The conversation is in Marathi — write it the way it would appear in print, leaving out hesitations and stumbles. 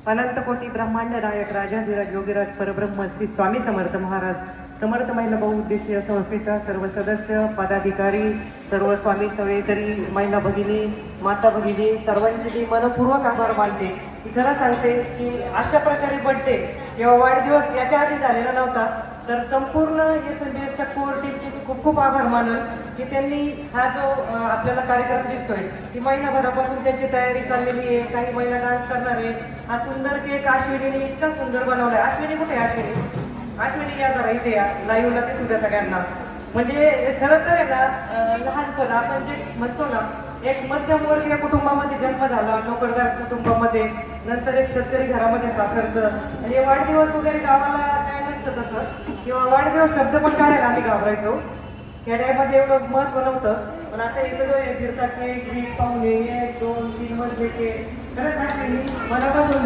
अनंत कोटी ब्रह्मांड नायक राजाधिराज योगीराज परब्रह्म श्री स्वामी समर्थ महाराज समर्थ महिला बहुउद्देशीय संस्थेच्या सर्व सदस्य पदाधिकारी सर्व स्वामी सेवेकरी महिला भगिनी माता भगिनी सर्वांचे मी मनपूर्वक आभार मानते. मी खरं सांगते की अशा प्रकारे बर्थडे किंवा वाढदिवस याच्या आधी झालेला नव्हता. तर संपूर्ण SNDSच्या कोर टीमचे मी खूप खूप आभार मानल की त्यांनी हा जो आपल्याला कार्यक्रम दिसतोय की महिनाभरापासून त्यांची तयारी चाललेली आहे. काही महिला डान्स करणार आहे. हा सुंदर केक अश्विनीने इतका सुंदर बनवलाय. अश्विनी कुठे आहे? अश्विनी या जरा इथे या लाईव्हला ते सुद्धा सगळ्यांना. म्हणजे खरं तर आहे ना लहानपण आपण जे म्हणतो ना एक मध्यमवर्गीय कुटुंबामध्ये जन्म झाला नोकरदार कुटुंबामध्ये नंतर एक शेतकरी घरामध्ये सासरचं आणि वाढदिवस वगैरे गावाला काय नसतं तसं किंवा वाढदिवस शब्द पण काढायला आम्ही घाबरायचो. खेड्यामध्ये एवढं महत्व नव्हतं. पण आता हे सगळं फिरतात केक पाहुणे 1 2 3 मजले केक खरंच मनापासून